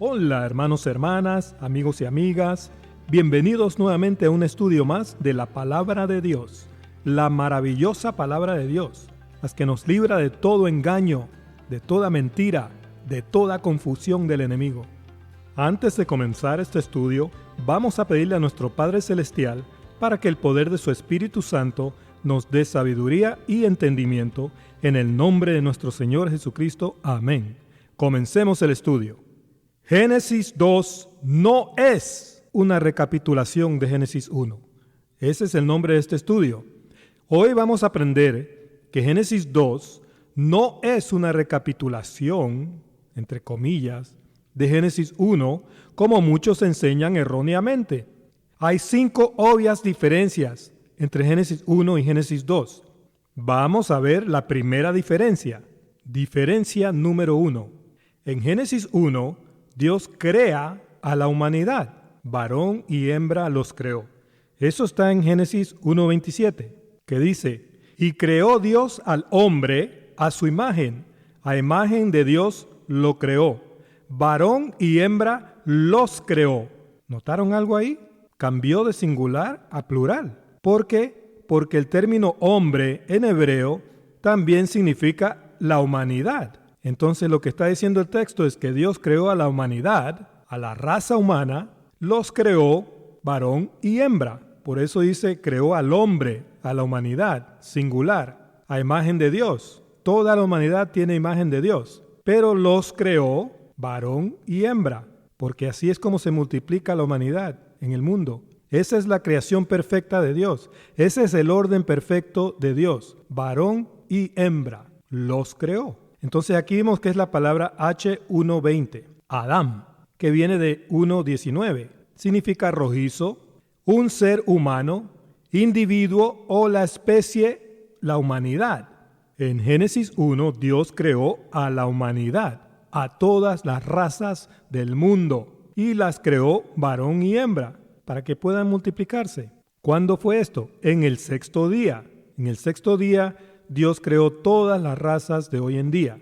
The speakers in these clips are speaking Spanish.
Hola hermanos, hermanas, amigos y amigas, bienvenidos nuevamente a un estudio más de la Palabra de Dios, la maravillosa Palabra de Dios, la que nos libra de todo engaño, de toda mentira, de toda confusión del enemigo. Antes de comenzar este estudio, vamos a pedirle a nuestro Padre Celestial para que el poder de su Espíritu Santo nos dé sabiduría y entendimiento en el nombre de nuestro Señor Jesucristo. Amén. Comencemos el estudio. Génesis 2 no es una recapitulación de Génesis 1. Ese es el nombre de este estudio. Hoy vamos a aprender que Génesis 2 no es una recapitulación, entre comillas, de Génesis 1, como muchos enseñan erróneamente. Hay 5 obvias diferencias entre Génesis 1 y Génesis 2. Vamos a ver la primera diferencia. Diferencia número 1. En Génesis 1, Dios crea a la humanidad, varón y hembra los creó. Eso está en Génesis 1:27, que dice, y creó Dios al hombre a su imagen, a imagen de Dios lo creó, varón y hembra los creó. ¿Notaron algo ahí? Cambió de singular a plural. ¿Por qué? Porque el término hombre en hebreo también significa la humanidad. Entonces lo que está diciendo el texto es que Dios creó a la humanidad, a la raza humana, los creó varón y hembra. Por eso dice creó al hombre, a la humanidad, singular, a imagen de Dios. Toda la humanidad tiene imagen de Dios, pero los creó varón y hembra, porque así es como se multiplica la humanidad en el mundo. Esa es la creación perfecta de Dios. Ese es el orden perfecto de Dios. Varón y hembra los creó. Entonces aquí vemos que es la palabra H1:20, Adán, que viene de 1:19. Significa rojizo, un ser humano, individuo o la especie, la humanidad. En Génesis 1, Dios creó a la humanidad, a todas las razas del mundo, y las creó varón y hembra, para que puedan multiplicarse. ¿Cuándo fue esto? En el 6º día. En el 6º día, Dios creó todas las razas de hoy en día.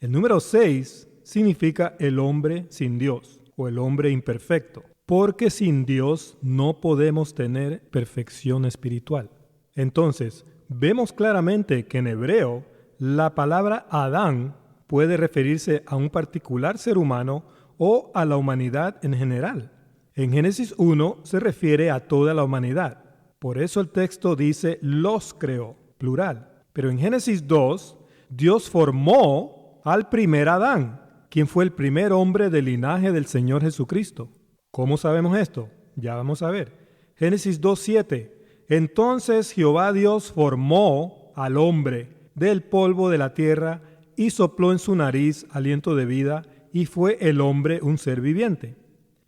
El número 6 significa el hombre sin Dios o el hombre imperfecto, porque sin Dios no podemos tener perfección espiritual. Entonces, vemos claramente que en hebreo la palabra Adán puede referirse a un particular ser humano o a la humanidad en general. En Génesis 1 se refiere a toda la humanidad. Por eso el texto dice los creó, plural. Pero en Génesis 2, Dios formó al primer Adán, quien fue el primer hombre del linaje del Señor Jesucristo. ¿Cómo sabemos esto? Ya vamos a ver. Génesis 2:7. Entonces Jehová Dios formó al hombre del polvo de la tierra y sopló en su nariz aliento de vida, y fue el hombre un ser viviente.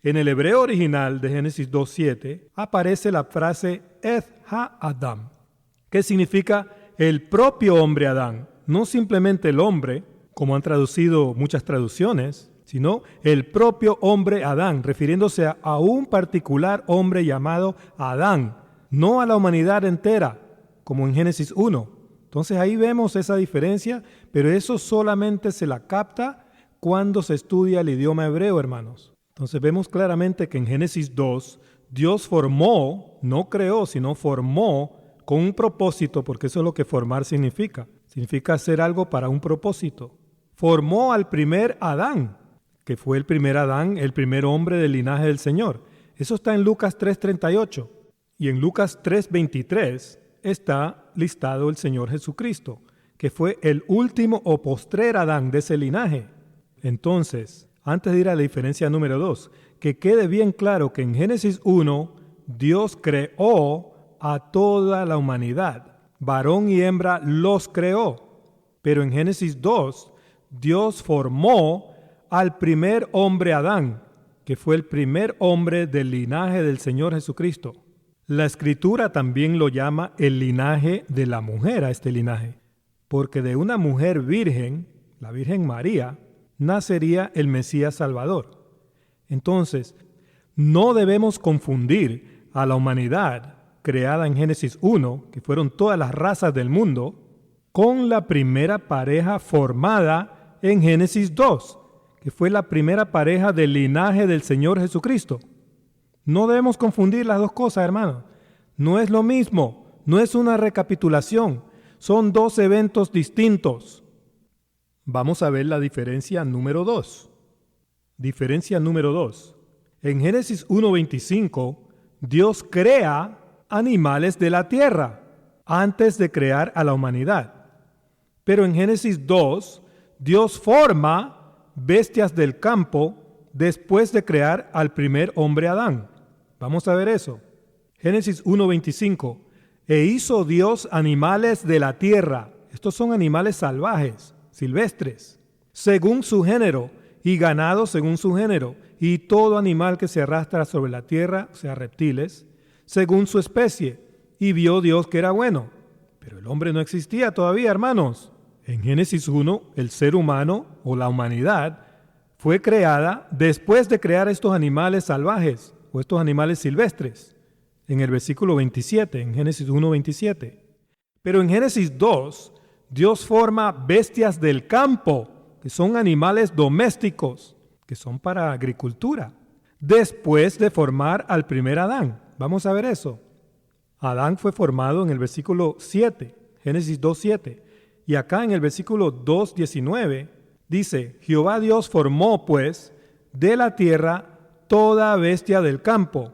En el hebreo original de Génesis 2:7 aparece la frase Eth ha-Adam, que significa el propio hombre Adán, no simplemente el hombre, como han traducido muchas traducciones, sino el propio hombre Adán, refiriéndose a un particular hombre llamado Adán, no a la humanidad entera, como en Génesis 1. Entonces ahí vemos esa diferencia, pero eso solamente se la capta cuando se estudia el idioma hebreo, hermanos. Entonces vemos claramente que en Génesis 2, Dios formó, no creó, sino formó, con un propósito, porque eso es lo que formar significa. Significa hacer algo para un propósito. Formó al primer Adán, que fue el primer Adán, el primer hombre del linaje del Señor. Eso está en Lucas 3:38. Y en Lucas 3:23 está listado el Señor Jesucristo, que fue el último o postrer Adán de ese linaje. Entonces, antes de ir a la diferencia número 2, que quede bien claro que en Génesis 1, Dios creó a toda la humanidad. Varón y hembra los creó. Pero en Génesis 2, Dios formó al primer hombre Adán, que fue el primer hombre del linaje del Señor Jesucristo. La Escritura también lo llama el linaje de la mujer a este linaje, porque de una mujer virgen, la Virgen María, nacería el Mesías Salvador. Entonces, no debemos confundir a la humanidad creada en Génesis 1, que fueron todas las razas del mundo, con la primera pareja formada en Génesis 2, que fue la primera pareja del linaje del Señor Jesucristo. No debemos confundir las dos cosas, hermanos. No es lo mismo, no es una recapitulación, son dos eventos distintos. Vamos a ver la diferencia número 2. Diferencia número 2. En Génesis 1:25, Dios crea animales de la tierra antes de crear a la humanidad. Pero en Génesis 2, Dios forma bestias del campo después de crear al primer hombre Adán. Vamos a ver eso. Génesis 1:25. E hizo Dios animales de la tierra. Estos son animales salvajes, silvestres, según su género, y ganado según su género, y todo animal que se arrastra sobre la tierra, o sea, reptiles, según su especie. Y vio Dios que era bueno. Pero el hombre no existía todavía, hermanos. En Génesis 1, el ser humano o la humanidad fue creada después de crear estos animales salvajes o estos animales silvestres. En el versículo 27, en Génesis 1:27. Pero en Génesis 2, Dios forma bestias del campo, que son animales domésticos, que son para agricultura, después de formar al primer Adán. Vamos a ver eso. Adán fue formado en el versículo 7, Génesis 2:7. Y acá en el versículo 2:19 dice, Jehová Dios formó pues de la tierra toda bestia del campo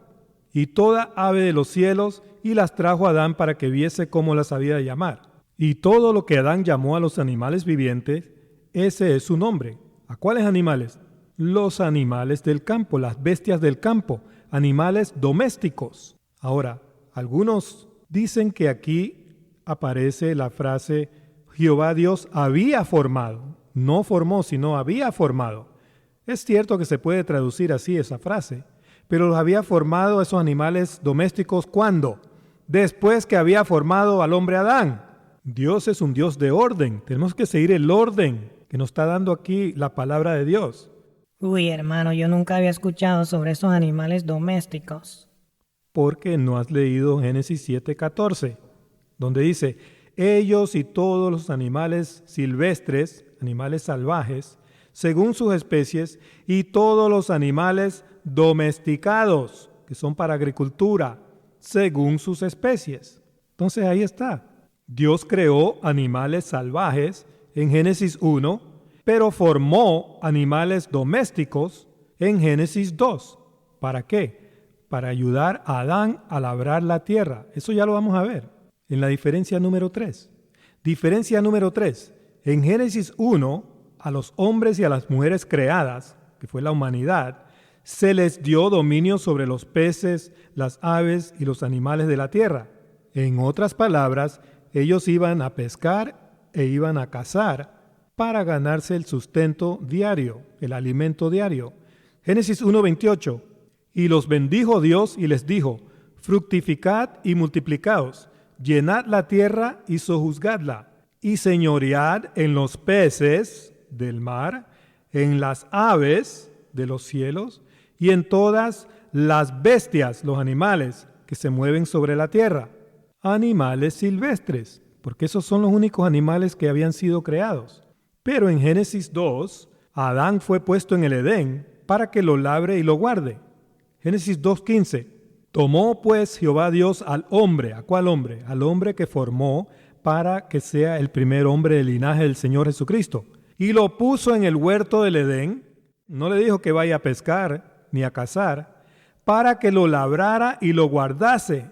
y toda ave de los cielos, y las trajo a Adán para que viese cómo las había de llamar. Y todo lo que Adán llamó a los animales vivientes, ese es su nombre. ¿A cuáles animales? Los animales del campo, las bestias del campo, animales domésticos. Ahora, algunos dicen que aquí aparece la frase Jehová Dios había formado. No formó, sino había formado. Es cierto que se puede traducir así esa frase, pero los había formado esos animales domésticos ¿cuándo? Después que había formado al hombre Adán. Dios es un Dios de orden. Tenemos que seguir el orden que nos está dando aquí la palabra de Dios. Uy, hermano, yo nunca había escuchado sobre esos animales domésticos. Porque no has leído Génesis 7:14, donde dice, ellos y todos los animales silvestres, animales salvajes, según sus especies, y todos los animales domesticados, que son para agricultura, según sus especies. Entonces ahí está. Dios creó animales salvajes en Génesis 1, pero formó animales domésticos en Génesis 2. ¿Para qué? Para ayudar a Adán a labrar la tierra. Eso ya lo vamos a ver en la diferencia número 3. Diferencia número 3. En Génesis 1, a los hombres y a las mujeres creadas, que fue la humanidad, se les dio dominio sobre los peces, las aves y los animales de la tierra. En otras palabras, ellos iban a pescar e iban a cazar para ganarse el sustento diario, el alimento diario. Génesis 1:28. Y los bendijo Dios y les dijo, fructificad y multiplicaos, llenad la tierra y sojuzgadla, y señoread en los peces del mar, en las aves de los cielos, y en todas las bestias, los animales que se mueven sobre la tierra. Animales silvestres, porque esos son los únicos animales que habían sido creados. Pero en Génesis 2, Adán fue puesto en el Edén para que lo labre y lo guarde. Génesis 2:15. Tomó pues Jehová Dios al hombre. ¿A cuál hombre? Al hombre que formó para que sea el primer hombre del linaje del Señor Jesucristo. Y lo puso en el huerto del Edén. No le dijo que vaya a pescar ni a cazar, para que lo labrara y lo guardase.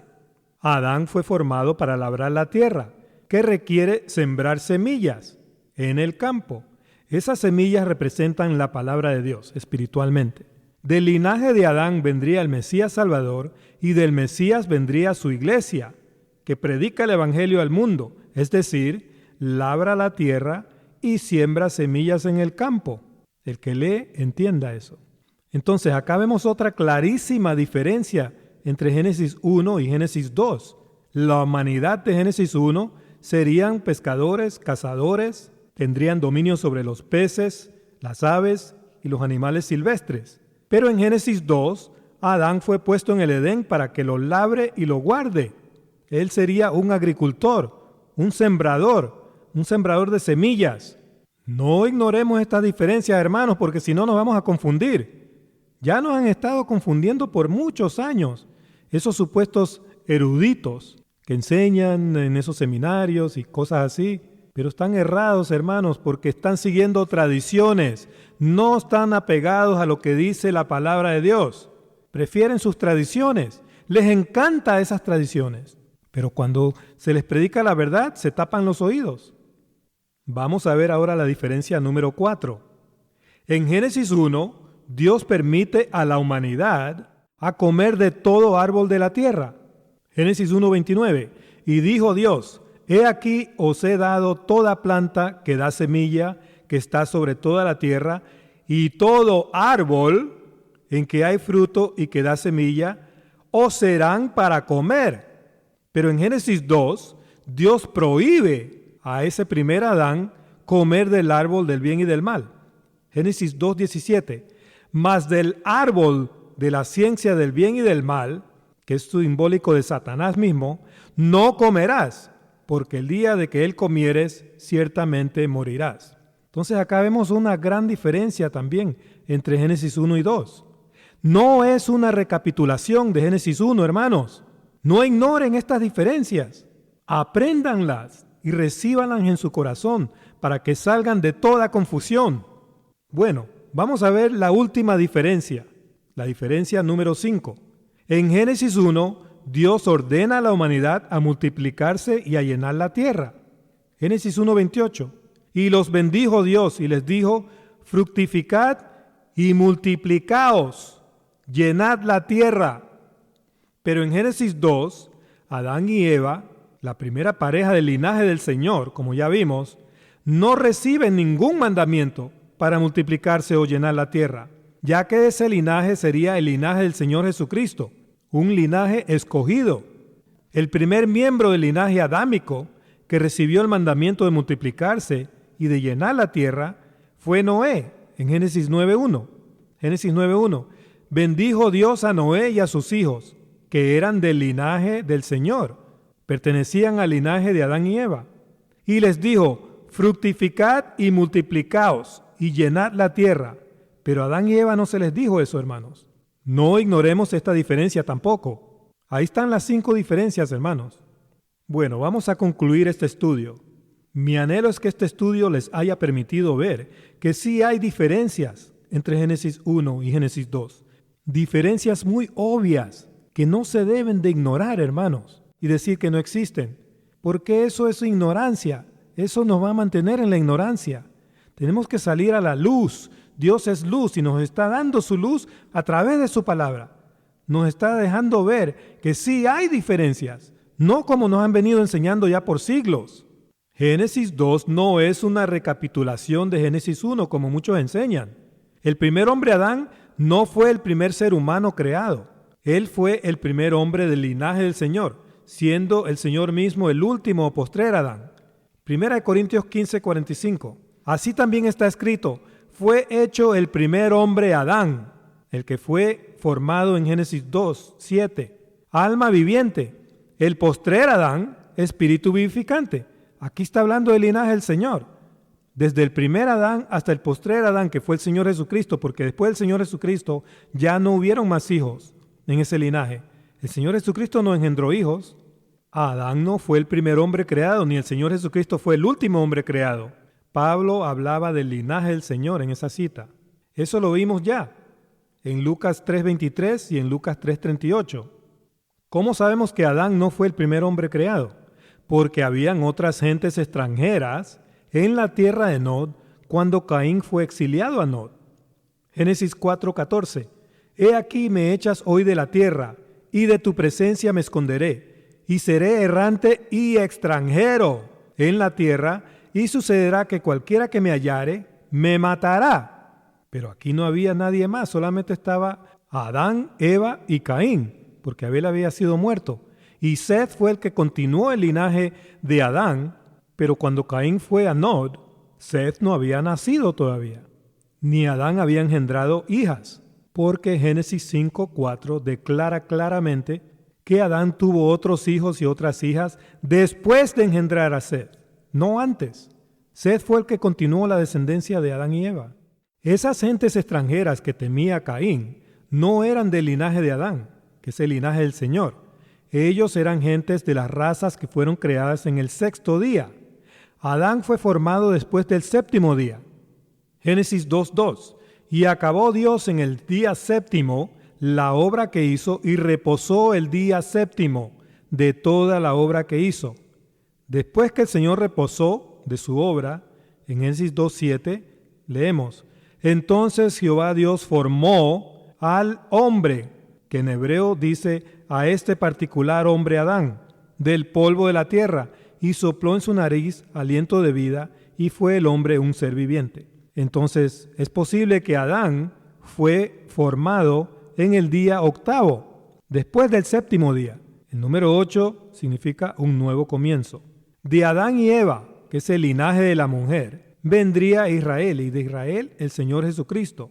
Adán fue formado para labrar la tierra, que requiere sembrar semillas en el campo. Esas semillas representan la palabra de Dios espiritualmente. Del linaje de Adán vendría el Mesías Salvador, y del Mesías vendría su iglesia, que predica el evangelio al mundo, es decir, labra la tierra y siembra semillas en el campo. El que lee, entienda eso. Entonces, acá vemos otra clarísima diferencia entre Génesis 1 y Génesis 2. La humanidad de Génesis 1 serían pescadores, cazadores, tendrían dominio sobre los peces, las aves y los animales silvestres. Pero en Génesis 2, Adán fue puesto en el Edén para que lo labre y lo guarde. Él sería un agricultor, un sembrador de semillas. No ignoremos esta diferencia, hermanos, porque si no nos vamos a confundir. Ya nos han estado confundiendo por muchos años esos supuestos eruditos que enseñan en esos seminarios y cosas así. Pero están errados, hermanos, porque están siguiendo tradiciones. No están apegados a lo que dice la palabra de Dios. Prefieren sus tradiciones. Les encantan esas tradiciones. Pero cuando se les predica la verdad, se tapan los oídos. Vamos a ver ahora la diferencia número 4. En Génesis 1, Dios permite a la humanidad a comer de todo árbol de la tierra. Génesis 1:29. Y dijo Dios: He aquí os he dado toda planta que da semilla, que está sobre toda la tierra, y todo árbol en que hay fruto y que da semilla, os serán para comer. Pero en Génesis 2, Dios prohíbe a ese primer Adán comer del árbol del bien y del mal. Génesis 2:17. Mas del árbol de la ciencia del bien y del mal, que es simbólico de Satanás mismo, no comerás, porque el día de que él comieres, ciertamente morirás. Entonces acá vemos una gran diferencia también entre Génesis 1 y 2. No es una recapitulación de Génesis 1, hermanos. No ignoren estas diferencias. Apréndanlas y recíbanlas en su corazón para que salgan de toda confusión. Bueno, vamos a ver la última diferencia, la diferencia número 5. En Génesis 1, Dios ordena a la humanidad a multiplicarse y a llenar la tierra. Génesis 1:28. Y los bendijo Dios y les dijo: fructificad y multiplicaos, llenad la tierra. Pero en Génesis 2, Adán y Eva, la primera pareja del linaje del Señor, como ya vimos, no reciben ningún mandamiento para multiplicarse o llenar la tierra, ya que ese linaje sería el linaje del Señor Jesucristo, un linaje escogido. El primer miembro del linaje adámico que recibió el mandamiento de multiplicarse y de llenar la tierra fue Noé, en Génesis 9:1. Génesis 9:1. Bendijo Dios a Noé y a sus hijos, que eran del linaje del Señor, pertenecían al linaje de Adán y Eva. Y les dijo: fructificad y multiplicaos y llenad la tierra. Pero a Adán y Eva no se les dijo eso, hermanos. No ignoremos esta diferencia tampoco. Ahí están las 5 diferencias, hermanos. Bueno, vamos a concluir este estudio. Mi anhelo es que este estudio les haya permitido ver que sí hay diferencias entre Génesis 1 y Génesis 2. Diferencias muy obvias que no se deben de ignorar, hermanos, y decir que no existen. Porque eso es ignorancia. Eso nos va a mantener en la ignorancia. Tenemos que salir a la luz. Dios es luz y nos está dando su luz a través de su palabra. Nos está dejando ver que sí hay diferencias, no como nos han venido enseñando ya por siglos. Génesis 2 no es una recapitulación de Génesis 1 como muchos enseñan. El primer hombre Adán no fue el primer ser humano creado. Él fue el primer hombre del linaje del Señor, siendo el Señor mismo el último o postrer Adán. 1 Corintios 15:45. Así también está escrito: fue hecho el primer hombre Adán, el que fue formado en Génesis 2:7. Alma viviente. El postrer Adán, espíritu vivificante. Aquí está hablando del linaje del Señor. Desde el primer Adán hasta el postrer Adán, que fue el Señor Jesucristo, porque después del Señor Jesucristo ya no hubieron más hijos en ese linaje. El Señor Jesucristo no engendró hijos. Adán no fue el primer hombre creado, ni el Señor Jesucristo fue el último hombre creado. Pablo hablaba del linaje del Señor en esa cita. Eso lo vimos ya en Lucas 3:23 y en Lucas 3:38. ¿Cómo sabemos que Adán no fue el primer hombre creado? Porque habían otras gentes extranjeras en la tierra de Nod cuando Caín fue exiliado a Nod. Génesis 4:14. He aquí me echas hoy de la tierra, y de tu presencia me esconderé, y seré errante y extranjero en la tierra, y sucederá que cualquiera que me hallare, me matará. Pero aquí no había nadie más, solamente estaba Adán, Eva y Caín, porque Abel había sido muerto. Y Seth fue el que continuó el linaje de Adán, pero cuando Caín fue a Nod, Seth no había nacido todavía, ni Adán había engendrado hijas, porque Génesis 5:4 declara claramente que Adán tuvo otros hijos y otras hijas después de engendrar a Seth, no antes. Seth fue el que continuó la descendencia de Adán y Eva. Esas gentes extranjeras que temía Caín no eran del linaje de Adán, que es el linaje del Señor. Ellos eran gentes de las razas que fueron creadas en el sexto día. Adán fue formado después del séptimo día. Génesis 2:2. Y acabó Dios en el día séptimo la obra que hizo y reposó el día séptimo de toda la obra que hizo. Después que el Señor reposó de su obra, en Génesis 2:7, leemos: Entonces Jehová Dios formó al hombre, que en hebreo dice a este particular hombre Adán, del polvo de la tierra, y sopló en su nariz aliento de vida, y fue el hombre un ser viviente. Entonces, es posible que Adán fue formado en el día octavo, después del séptimo día. El número 8 significa un nuevo comienzo. De Adán y Eva, que es el linaje de la mujer, vendría Israel, y de Israel el Señor Jesucristo,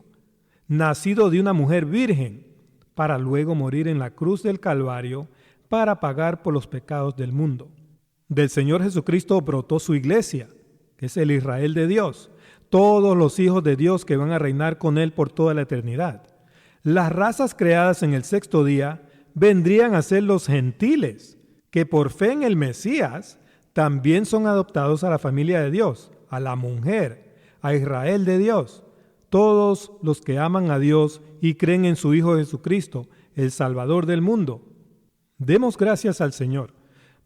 nacido de una mujer virgen, para luego morir en la cruz del Calvario para pagar por los pecados del mundo. Del Señor Jesucristo brotó su iglesia, que es el Israel de Dios, todos los hijos de Dios que van a reinar con Él por toda la eternidad. Las razas creadas en el sexto día vendrían a ser los gentiles, que por fe en el Mesías también son adoptados a la familia de Dios, a la mujer, a Israel de Dios. Todos los que aman a Dios y creen en su Hijo Jesucristo, el Salvador del mundo. Demos gracias al Señor.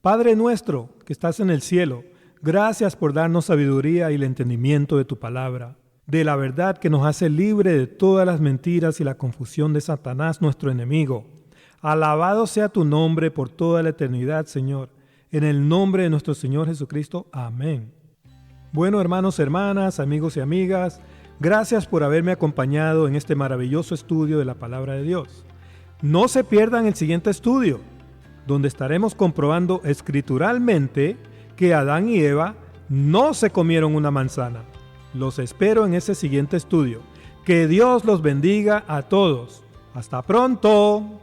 Padre nuestro que estás en el cielo, gracias por darnos sabiduría y el entendimiento de tu palabra, de la verdad que nos hace libre de todas las mentiras y la confusión de Satanás, nuestro enemigo. Alabado sea tu nombre por toda la eternidad, Señor. En el nombre de nuestro Señor Jesucristo. Amén. Bueno, hermanos, hermanas, amigos y amigas, gracias por haberme acompañado en este maravilloso estudio de la palabra de Dios. No se pierdan el siguiente estudio, donde estaremos comprobando escrituralmente que Adán y Eva no se comieron una manzana. Los espero en ese siguiente estudio. Que Dios los bendiga a todos. ¡Hasta pronto!